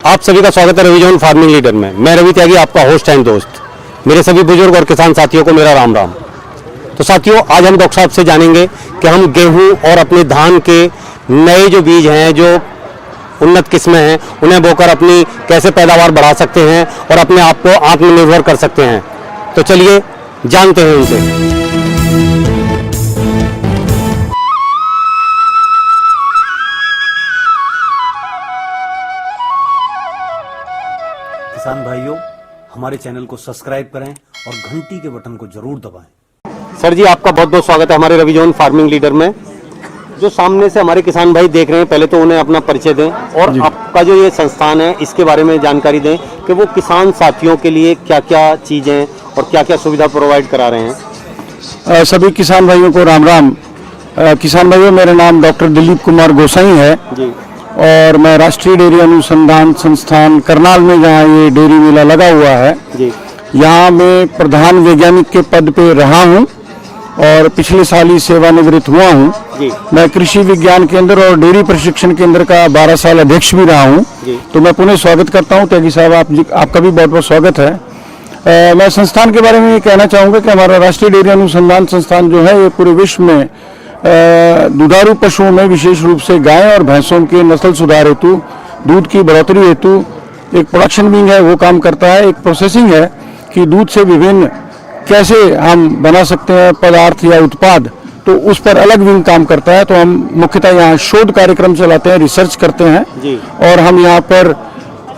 आप सभी का स्वागत है रवि जोन फार्मिंग लीडर में। मैं रवि त्यागी, आपका होस्ट एंड दोस्त। मेरे सभी बुजुर्ग और किसान साथियों को मेरा राम राम। तो साथियों, आज हम डॉक्टर साहब से जानेंगे कि हम गेहूं और अपने धान के नए जो बीज हैं, जो उन्नत किस्में हैं, उन्हें बोकर अपनी कैसे पैदावार बढ़ा सकते हैं और अपने आप को आत्मनिर्भर कर सकते हैं। तो चलिए जानते हैं उनसे। किसान भाइयों, हमारे चैनल को सब्सक्राइब करें और घंटी के बटन को जरूर दबाएं। सर जी, आपका बहुत बहुत स्वागत है हमारे रवि जोन फार्मिंग लीडर में। जो सामने से हमारे किसान भाई देख रहे हैं, पहले तो उन्हें अपना परिचय दें और आपका जो ये संस्थान है इसके बारे में जानकारी दें कि वो किसान साथियों के लिए क्या क्या चीज़ें और क्या क्या सुविधा प्रोवाइड करा रहे हैं। सभी किसान भाइयों को राम राम। किसान भाइयों, मेरा नाम डॉक्टर दिलीप कुमार गोसाई है जी। और मैं राष्ट्रीय डेयरी अनुसंधान संस्थान करनाल में, जहाँ ये डेयरी मेला लगा हुआ है जी, यहाँ मैं प्रधान वैज्ञानिक के पद पे रहा हूँ और पिछले साल ही सेवानिवृत्त हुआ हूँ। मैं कृषि विज्ञान केंद्र और डेयरी प्रशिक्षण केंद्र का 12 साल अध्यक्ष भी रहा हूँ। तो मैं पुनः स्वागत करता हूँ त्यागी साहब, आपका भी बहुत बहुत स्वागत है। मैं संस्थान के बारे में ये कहना चाहूँगा कि हमारा राष्ट्रीय डेयरी अनुसंधान संस्थान जो है ये पूरे विश्व में दुधारू पशुओं में, विशेष रूप से गाय और भैंसों के नस्ल सुधार हेतु, दूध की बढ़ोतरी हेतु एक प्रोडक्शन विंग है, वो काम करता है। एक प्रोसेसिंग है कि दूध से विभिन्न कैसे हम बना सकते हैं पदार्थ या उत्पाद, तो उस पर अलग विंग काम करता है। तो हम मुख्यतः यहाँ शोध कार्यक्रम चलाते हैं, रिसर्च करते हैं जी। और हम यहाँ पर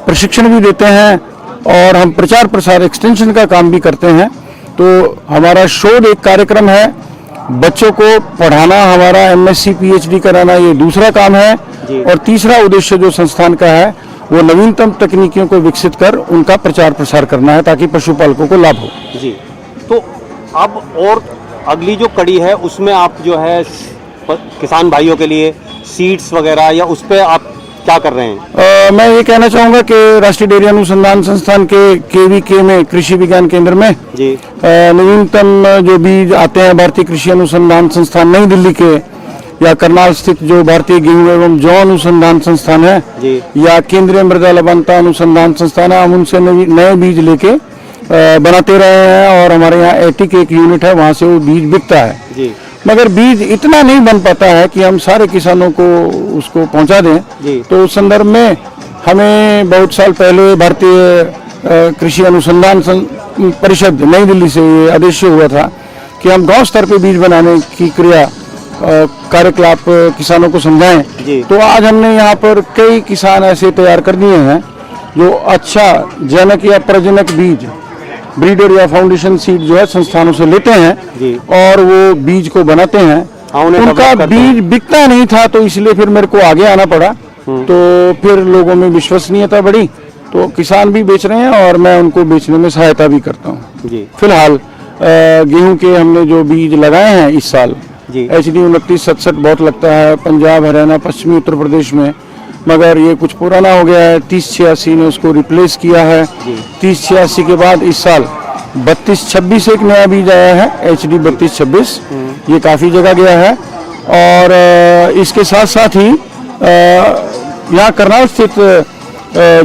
प्रशिक्षण भी देते हैं और हम प्रचार प्रसार एक्सटेंशन का काम भी करते हैं। तो हमारा शोध एक कार्यक्रम है, बच्चों को पढ़ाना, हमारा MSc PhD कराना ये दूसरा काम है। और तीसरा उद्देश्य जो संस्थान का है वो नवीनतम तकनीकियों को विकसित कर उनका प्रचार प्रसार करना है ताकि पशुपालकों को लाभ हो जी। तो अब और अगली जो कड़ी है उसमें आप जो है किसान भाइयों के लिए सीड्स वगैरह या उस पर आप क्या कर रहे हैं? मैं ये कहना चाहूँगा कि राष्ट्रीय डेयरी अनुसंधान संस्थान के KVK में, कृषि विज्ञान केंद्र में जी, नवीनतम जो बीज आते हैं भारतीय कृषि अनुसंधान संस्थान नई दिल्ली के, या करनाल स्थित जो भारतीय गेहूं एवं जौ अनुसंधान संस्थान है जी, या केंद्रीय मृदा लवणता अनुसंधान संस्थान है, हम उनसे नए बीज लेके बनाते रहे हैं। और हमारे यहाँ एटिक एक यूनिट है, वहाँ से वो बीज बिकता है जी। मगर बीज इतना नहीं बन पाता है कि हम सारे किसानों को उसको पहुंचा दें। तो उस संदर्भ में हमें बहुत साल पहले भारतीय कृषि अनुसंधान परिषद नई दिल्ली से ये आदेश हुआ था कि हम गांव स्तर पे बीज बनाने की क्रिया कार्यकलाप किसानों को समझाएं। तो आज हमने यहाँ पर कई किसान ऐसे तैयार कर दिए हैं जो अच्छा जनक या प्रजनक बीज, ब्रीडर या फाउंडेशन सीड जो है संस्थानों से लेते हैं और वो बीज को बनाते हैं। उनका बीज बिकता नहीं था तो इसलिए फिर मेरे को आगे आना पड़ा। तो फिर लोगों में विश्वसनीयता बढ़ी, तो किसान भी बेच रहे हैं और मैं उनको बेचने में सहायता भी करता हूँ। फिलहाल गेहूं के हमने जो बीज लगाए हैं इस साल HD 2967 बहुत लगता है पंजाब, हरियाणा, पश्चिमी उत्तर प्रदेश में, मगर ये कुछ पुराना हो गया है। 3086 ने उसको रिप्लेस किया है। 3086 के बाद इस साल 3226 एक नया बीज आया है, HD 3226, ये काफ़ी जगह गया है। और इसके साथ साथ ही यहाँ करनाल स्थित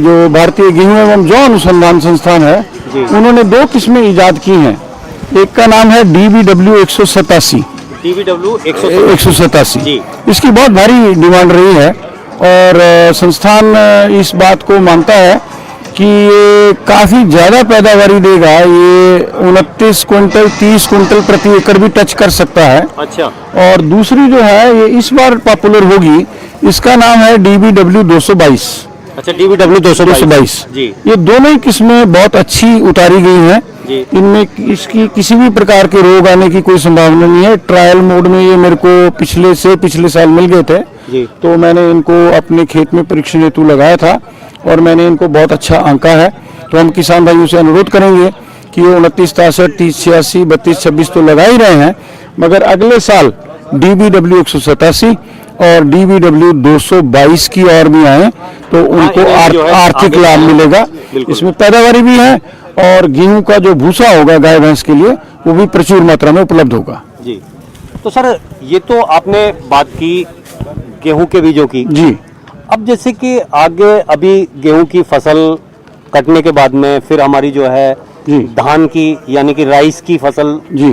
जो भारतीय गेहूं एवं जौ अनुसंधान संस्थान है, उन्होंने 2 किस्में ईजाद की हैं। एक का नाम है DBW 187। DBW 187 इसकी बहुत भारी डिमांड रही है और संस्थान इस बात को मानता है कि ये काफ़ी ज़्यादा पैदावारी देगा। ये 29 क्विंटल 30 क्विंटल प्रति एकड़ भी टच कर सकता है। अच्छा। और दूसरी जो है ये इस बार पॉपुलर होगी, इसका नाम है DBW 222। अच्छा, DBW 222 जी। ये दोनों ही किस्में बहुत अच्छी उतारी गई हैं। इनमें इसकी किसी भी प्रकार के रोग आने की कोई संभावना नहीं है। ट्रायल मोड में ये मेरे को पिछले साल मिल गए थे जी। तो मैंने इनको अपने खेत में परीक्षण हेतु लगाया था और मैंने इनको बहुत अच्छा आंका है। तो हम किसान भाइयों से अनुरोध करेंगे कि वो 2963, 3086, 3226 तो लगा ही रहे हैं, मगर अगले साल DBW 187 और DBW 222 की ओर भी आए तो उनको आर्थिक लाभ मिलेगा। इसमें पैदावारी भी है और गेहूं का जो भूसा होगा गाय भैंस के लिए वो भी प्रचुर मात्रा में उपलब्ध होगा जी। तो सर, ये तो आपने बात की गेहूं के बीजों की जी। अब जैसे कि आगे अभी गेहूं की फसल कटने के बाद में फिर हमारी जो है जी। धान की यानी कि राइस की फसल जी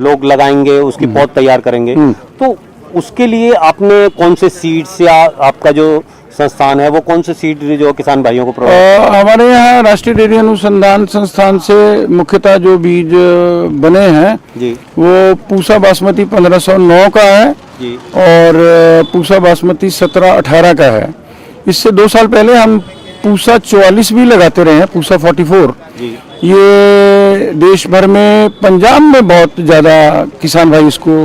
लोग लगाएंगे, उसकी पौध तैयार करेंगे। तो उसके लिए आपने कौन से सीड्स या आपका जो संस्थान है वो कौन से सीड जो किसान भाइयों को प्रोवाइड? हमारे यहाँ राष्ट्रीय डेयरी अनुसंधान संस्थान से मुख्यतः जो बीज बने हैं जी वो पूसा बासमती 1509 का है जी और पूसा बासमती 1718 का है। इससे 2 साल पहले हम पूसा 44 भी लगाते रहे हैं, पूसा 44। जी ये देश भर में पंजाब में बहुत ज़्यादा किसान भाई इसको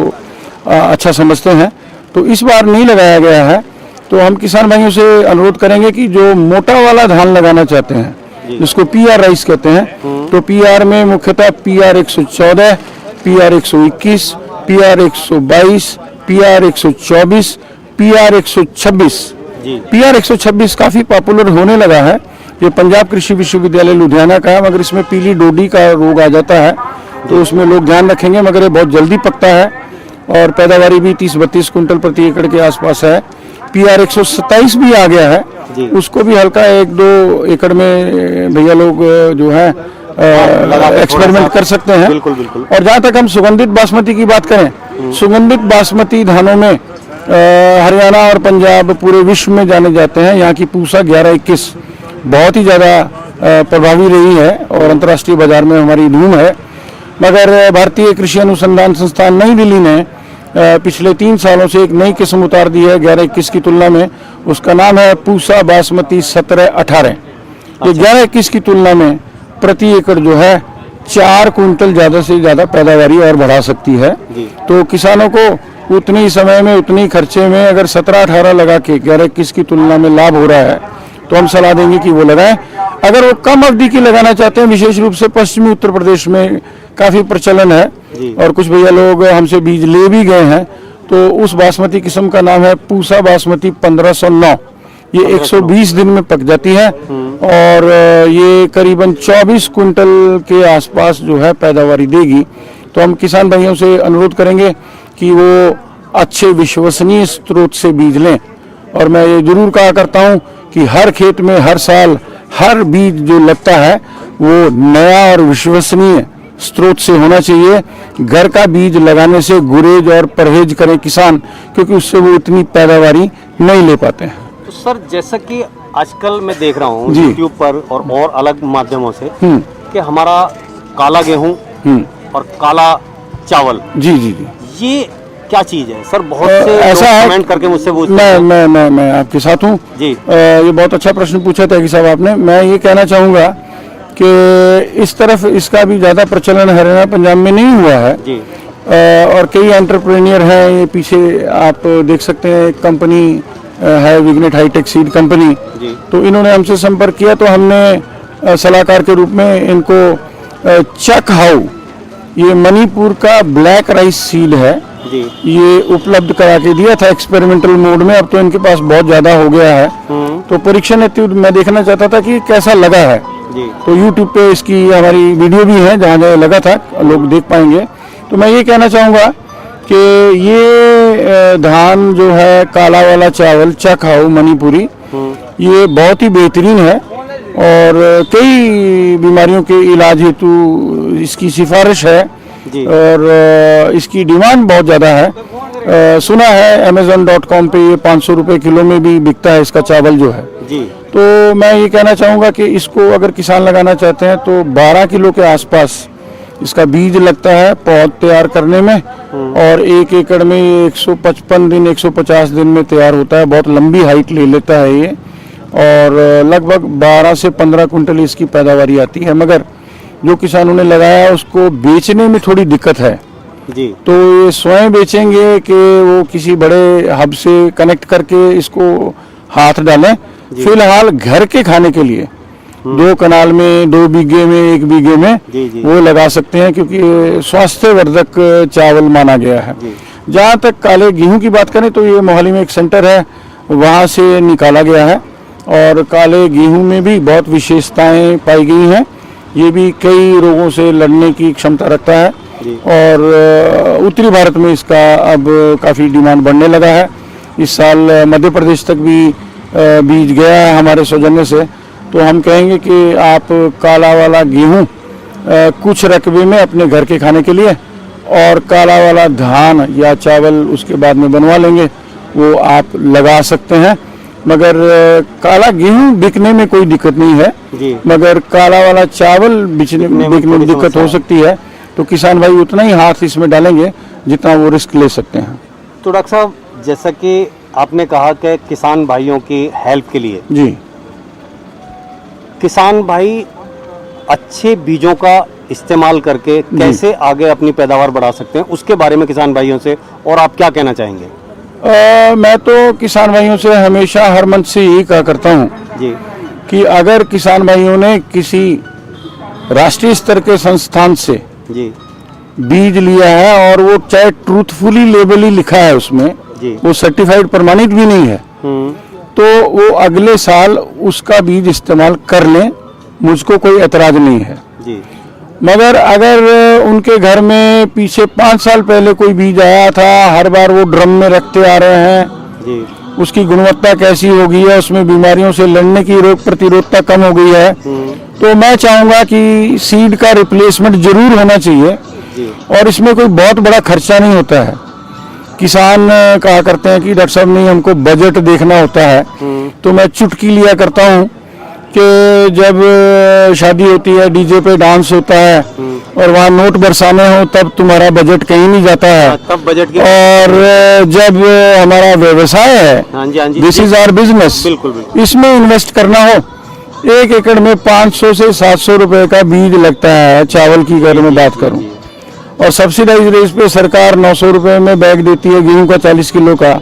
अच्छा समझते हैं, तो इस बार नहीं लगाया गया है। तो हम किसान भाइयों से अनुरोध करेंगे कि जो मोटा वाला धान लगाना चाहते हैं जिसको PR राइस कहते हैं, तो PR में मुख्यतः PR 114, PR 121, PR 122, PR 124, PR 126। जी PR 126 काफ़ी पॉपुलर होने लगा है। ये पंजाब कृषि विश्वविद्यालय लुधियाना का है, मगर इसमें पीली डोडी का रोग आ जाता है, तो उसमें लोग ध्यान रखेंगे। मगर ये बहुत जल्दी पकता है और पैदावारी भी 30-32 कुंटल प्रति एकड़ के आसपास है। PR 127 भी आ गया है, उसको भी हल्का 1-2 एकड़ में भैया लोग जो है एक्सपेरिमेंट कर सकते हैं। बिल्कुल बिल्कुल। और जहाँ तक हम सुगंधित बासमती की बात करें, सुगंधित बासमती धानों में हरियाणा और पंजाब पूरे विश्व में जाने जाते हैं। यहाँ की पूसा 1121 बहुत ही ज़्यादा प्रभावी रही है और अंतर्राष्ट्रीय बाजार में हमारी धूम है। मगर भारतीय कृषि अनुसंधान संस्थान नई दिल्ली ने पिछले 3 सालों से एक नई किस्म उतार दी है 1121 की तुलना में। उसका नाम है पूसा बासमती 1718। ये 1121 की तुलना में प्रति एकड़ जो है 4 कुंटल ज़्यादा से ज़्यादा पैदावारी और बढ़ा सकती है। तो किसानों को उतनी ही समय में उतनी खर्चे में अगर 17-18 लगा के 11-21 की तुलना में लाभ हो रहा है तो हम सलाह देंगे कि वो लगाएं। अगर वो कम अवधि की लगाना चाहते हैं, विशेष रूप से पश्चिमी उत्तर प्रदेश में काफ़ी प्रचलन है और कुछ भैया लोग हमसे बीज ले भी गए हैं, तो उस बासमती किस्म का नाम है पूसा बासमती 1509। ये 120 दिन में पक जाती है और ये करीबन 24 कुंटल के आसपास जो है पैदावारी देगी। तो हम किसान भाइयों से अनुरोध करेंगे कि वो अच्छे विश्वसनीय स्रोत से बीज लें। और मैं ये जरूर कहा करता हूँ कि हर खेत में हर साल हर बीज जो लगता है वो नया और विश्वसनीय स्रोत से होना चाहिए। घर का बीज लगाने से गुरेज और परहेज करें किसान, क्योंकि उससे वो इतनी पैदावारी नहीं ले पाते हैं। तो सर, जैसा कि आजकल मैं देख रहा हूँ यूट्यूब पर और अलग माध्यमों से कि हमारा काला गेहूं और काला चावल, जी जी जी, ये क्या चीज है सर? बहुत से ऐसा लोग है, कमेंट करके मुझसे पूछते हैं। मैं आपके साथ हूँ जी। ये बहुत अच्छा प्रश्न पूछा था कि साहब आपने। मैं ये कहना चाहूँगा कि इस तरफ इसका भी ज़्यादा प्रचलन हरियाणा पंजाब में नहीं हुआ है जी। और कई एंटरप्रेन्योर हैं। ये पीछे आप देख सकते हैं, एक कंपनी है विग्नेट हाईटेक सीड कंपनी, तो इन्होंने हमसे संपर्क किया, तो हमने सलाहकार के रूप में इनको चक हाउ, ये मणिपुर का ब्लैक राइस सीड है, ये उपलब्ध करा के दिया था एक्सपेरिमेंटल मोड में। अब तो इनके पास बहुत ज़्यादा हो गया है, तो परीक्षण हेतु मैं देखना चाहता था कि कैसा लगा है। तो YouTube पे इसकी हमारी वीडियो भी है, जहाँ जहाँ लगा था लोग देख पाएंगे। तो मैं ये कहना चाहूँगा कि ये धान जो है काला वाला चावल चक हाउ मणिपुरी, ये बहुत ही बेहतरीन है और कई बीमारियों के इलाज हेतु इसकी सिफारिश है और इसकी डिमांड बहुत ज़्यादा है। सुना है Amazon.com पे ये 500 रुपये किलो में भी बिकता है इसका चावल जो है जी। तो मैं ये कहना चाहूँगा कि इसको अगर किसान लगाना चाहते हैं तो 12 किलो के आसपास इसका बीज लगता है पौध तैयार करने में, और 1 एकड़ में ये 155 दिन 150 दिन में तैयार होता है। बहुत लंबी हाइट ले लेता है ये और लगभग 12 से 15 कुंटल इसकी पैदावारी आती है। मगर जो किसानों ने लगाया उसको बेचने में थोड़ी दिक्कत है जी। तो ये स्वयं बेचेंगे कि वो किसी बड़े हब से कनेक्ट करके इसको हाथ डालें। फिलहाल घर के खाने के लिए 2 कनाल में 2 बीघे में 1 बीघे में वो लगा सकते हैं, क्योंकि स्वास्थ्यवर्धक चावल माना गया है। जहाँ तक काले गेहूं की बात करें तो ये मोहाली में एक सेंटर है, वहाँ से निकाला गया है और काले गेहूं में भी बहुत विशेषताएं पाई गई हैं। ये भी कई रोगों से लड़ने की क्षमता रखता है और उत्तरी भारत में इसका अब काफ़ी डिमांड बढ़ने लगा है। इस साल मध्य प्रदेश तक भी बीज गया है हमारे सौजन्य से, तो हम कहेंगे कि आप काला वाला गेहूं कुछ रकबे में अपने घर के खाने के लिए और काला वाला धान या चावल उसके बाद में बनवा लेंगे, वो आप लगा सकते हैं। मगर काला गेहूं बिकने में कोई दिक्कत नहीं है जी। मगर काला वाला चावल बिकने में दिक्कत हो सकती है। तो किसान भाई उतना ही हाथ इसमें डालेंगे जितना वो रिस्क ले सकते हैं। तो डॉक्टर साहब, जैसा कि आपने कहा कि किसान भाइयों की हेल्प के लिए जी, किसान भाई अच्छे बीजों का इस्तेमाल करके कैसे आगे अपनी पैदावार बढ़ा सकते हैं, उसके बारे में किसान भाइयों से और आप क्या कहना चाहेंगे? मैं तो किसान भाइयों से हमेशा हर मंच से यही कहा करता हूँ जी कि अगर किसान भाइयों ने किसी राष्ट्रीय स्तर के संस्थान से जी बीज लिया है और वो चाहे ट्रूथफुली लेबल ही लिखा है उसमें, जी वो सर्टिफाइड प्रमाणित भी नहीं है, तो वो अगले साल उसका बीज इस्तेमाल कर लें, मुझको कोई ऐतराज नहीं है जी। मगर अगर उनके घर में पीछे 5 साल पहले कोई बीज आया था, हर बार वो ड्रम में रखते आ रहे हैं जी, उसकी गुणवत्ता कैसी हो गई है, उसमें बीमारियों से लड़ने की रोग प्रतिरोधकता कम हो गई है, तो मैं चाहूँगा कि सीड का रिप्लेसमेंट जरूर होना चाहिए जी। और इसमें कोई बहुत बड़ा खर्चा नहीं होता है। किसान कहा करते हैं कि डॉक्टर साहब नहीं हमको बजट देखना होता है, तो मैं चुटकी लिया करता हूँ कि जब शादी होती है डीजे पे डांस होता है और वहाँ नोट बरसाने हो तब तुम्हारा बजट कहीं नहीं जाता है, तब बजट की और जब हमारा व्यवसाय है, हाँ जी, हाँ जी, दिस इज आवर बिजनेस, बिल्कुल बिल्कुल। इसमें इन्वेस्ट करना हो, 1 एकड़ में 500 से 700 रुपए का बीज लगता है चावल की अगर मैं बात करूं, और सब्सिडाइज रेट पे सरकार 900 रुपए में बैग देती है गेहूं का 40 किलो का,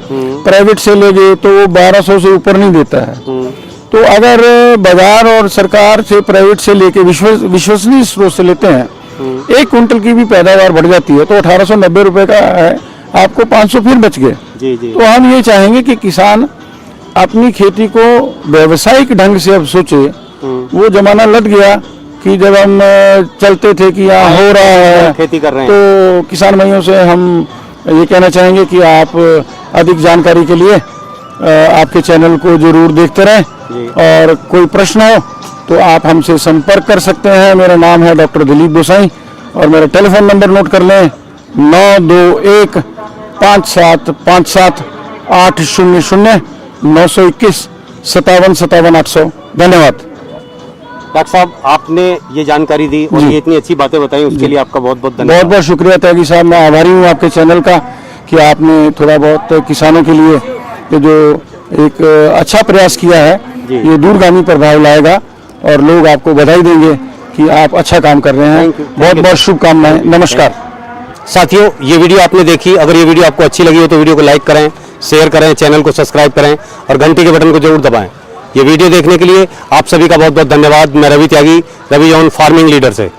प्राइवेट से ले गए तो वो 1200 से ऊपर नहीं देता है। तो अगर बाजार और सरकार से प्राइवेट से लेके विश्वसनीय स्रोत से लेते हैं, 1 कुंटल की भी पैदावार बढ़ जाती है तो 1890 रुपए का है, आपको 500 फिर बच गए। जी जी। तो हम ये चाहेंगे कि किसान अपनी खेती को व्यावसायिक ढंग से अब सोचे। वो जमाना लट गया कि जब हम चलते थे कि यहाँ हो रहा है खेती कर रहे हैं, तो किसान भाइयों से हम ये कहना चाहेंगे कि आप अधिक जानकारी के लिए आपके चैनल को जरूर देखते रहें और कोई प्रश्न हो तो आप हमसे संपर्क कर सकते हैं। मेरा नाम है डॉक्टर दिलीप गोसाई और मेरा टेलीफोन नंबर नोट कर लें 921 57 57 800 921 57 57 800। धन्यवाद डॉक्टर साहब, आपने ये जानकारी दी और ये इतनी अच्छी बातें बताई, उसके लिए आपका बहुत बहुत धन्यवाद। बहुत बहुत शुक्रिया त्यागी साहब, मैं आभारी हूँ आपके चैनल का कि आपने थोड़ा बहुत किसानों के लिए ये जो एक अच्छा प्रयास किया है, ये दूरगामी प्रभाव लाएगा और लोग आपको बधाई देंगे कि आप अच्छा काम कर रहे हैं। बहुत बहुत शुभकामनाएं। नमस्कार साथियों, ये वीडियो आपने देखी, अगर ये वीडियो आपको अच्छी लगी हो तो वीडियो को लाइक करें, शेयर करें, चैनल को सब्सक्राइब करें और घंटी के बटन को जरूर दबाएं। ये वीडियो देखने के लिए आप सभी का बहुत बहुत धन्यवाद। मैं रवि त्यागी, रवि ऑन फार्मिंग लीडर से।